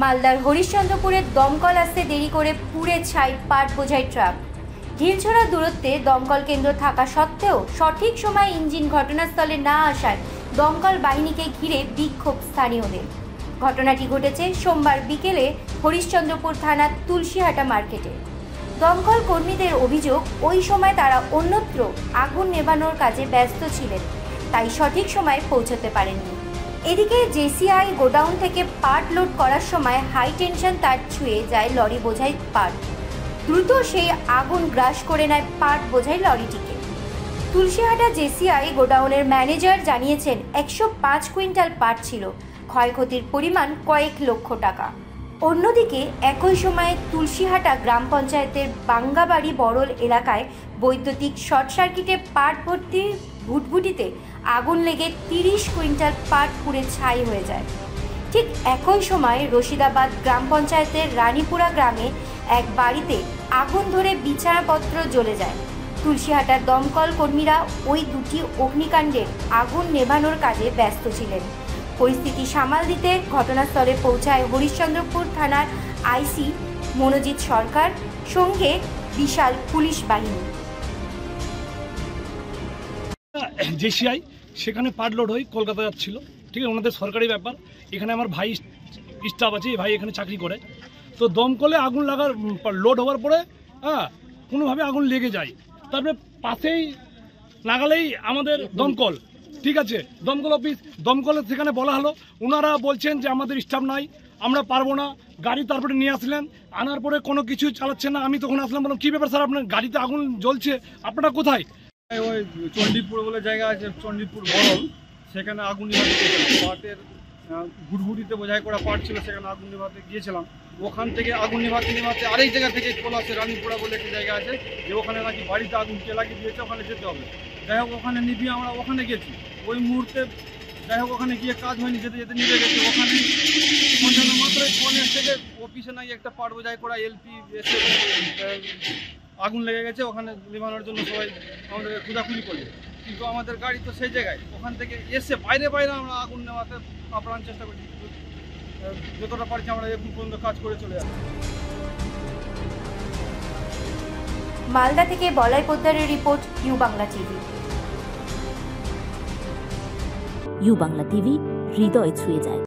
মালদার হরিশ্চন্দ্রপুরের দমকল আসতে দেরি করে পুড়ে ছাই পাট বোঝাই ট্রাক। ঢিলছোড়া দূরত্বে দমকল কেন্দ্র থাকা সত্ত্বেও সঠিক সময় ইঞ্জিন ঘটনাস্থলে না আসায় দমকল বাহিনীকে ঘিরে বিক্ষোভ স্থানীয়দের। ঘটনাটি ঘটেছে সোমবার বিকেলে হরিশ্চন্দ্রপুর থানার তুলসীহাটা মার্কেটে। দমকল কর্মীদের অভিযোগ, ওই সময় তারা অন্যত্র আগুন নেভানোর কাজে ব্যস্ত ছিলেন, তাই সঠিক সময়ে পৌঁছতে পারেননি। এদিকে জেসিআই গোডাউন থেকে পাট লোড করার সময় হাই টেনশন তার ছুঁয়ে যায় লরি বোঝাই পাট। দ্রুত সেই আগুন গ্রাস করে নেয় পাট বোঝাই লরিটিকে। তুলসীহাটা জেসিআই গোডাউনের ম্যানেজার জানিয়েছেন 105 কুইন্টাল পাট ছিল, ক্ষয়ক্ষতির পরিমাণ কয়েক লক্ষ টাকা। অন্যদিকে একই সময়ে তুলসীহাটা গ্রাম পঞ্চায়েতের বাঙ্গাবাড়ি বড়ল এলাকায় বৈদ্যুতিক শর্ট সার্কিটে পাট ভর্তি ভুটভুটিতে আগুন লেগে 30 কুইন্টাল পাট পুড়ে ছাই হয়ে যায়। ঠিক একই সময় রশিদাবাদ গ্রাম পঞ্চায়েতের রানীপুরা গ্রামে এক বাড়িতে আগুন ধরে বিছানাপত্র জ্বলে যায়। তুলসীহাটার দমকল কর্মীরা ওই দুটি অগ্নিকাণ্ডের আগুন নেভানোর কাজে ব্যস্ত ছিলেন। পরিস্থিতি সামাল দিতে ঘটনাস্থলে পৌঁছায় হরিশ্চন্দ্রপুর থানার আইসি মনোজিৎ সরকার, সঙ্গে বিশাল পুলিশ বাহিনী। জেসিআই সেখানে পাট লোড হয়ে কলকাতা যাচ্ছিল, ঠিক আছে, ওনাদের সরকারি ব্যাপার। এখানে আমার ভাই স্টাফ আছে, ভাই এখানে চাকরি করে। তো দমকলে আগুন লাগার লোড হওয়ার পরে কোনোভাবে আগুন লেগে যায়। তারপরে পাশেই লাগালেই আমাদের দমকল, ঠিক আছে, দমকল অফিস, দমকলের সেখানে বলা হলো, ওনারা বলছেন যে আমাদের স্টাফ নাই, আমরা পারবো না। গাড়ি তারপরে নিয়ে আসলেন, আনার পরে কোনো কিছু চালাচ্ছেন না। আমি তখন আসলাম, বললাম কী ব্যাপার স্যার, আপনার গাড়িতে আগুন জ্বলছে, আপনারা কোথায়? ওই চণ্ডীপুর বলে জায়গা আছে, চণ্ডীপুর বড়ল, সেখানে আগুন নিভাতে পাটের ঘুরঘুরিতে বোঝাই করা পাট ছিল, সেখানে আগুন নিভাতে গিয়েছিলাম। ওখান থেকে আগুন নিভাতে আরেক জায়গা থেকে খোলা আছে, রানীপুরা বলে একটা জায়গা আছে, যে ওখানে নাকি বাড়িতে আগুন কে লাগিয়ে দিয়েছে, ওখানে যেতে হবে। যাই হোক, ওখানে নিভিয়ে আমরা ওখানে গেছি। ওই মুহূর্তে যাই হোক ওখানে গিয়ে কাজ হয়নি, যেতে যেতে নিভে গেছি। ওখানে পৌঁছানো মাত্র ফোনের থেকে অফিসে নাকি একটা পাট বোঝাই করা এলপি এসে আগুন লেগে গেছে, ওখানে নিভানোর জন্য সবাই আমাদের খোঁজাখুঁজি করছে, কিন্তু আমাদের গাড়ি তো সেই জায়গায়। ওখান থেকে এসে বাইরে আমরা আগুন নেওয়াতে আপ্রাণ চেষ্টা করছি, যতটা পারছি আমরা এখন পর্যন্ত কাজ করে চলে যাচ্ছি। মালদা থেকে বলাই পোদ্দারের report, U Bangla TV. U Bangla TV, হৃদয় ছুঁয়ে যায়।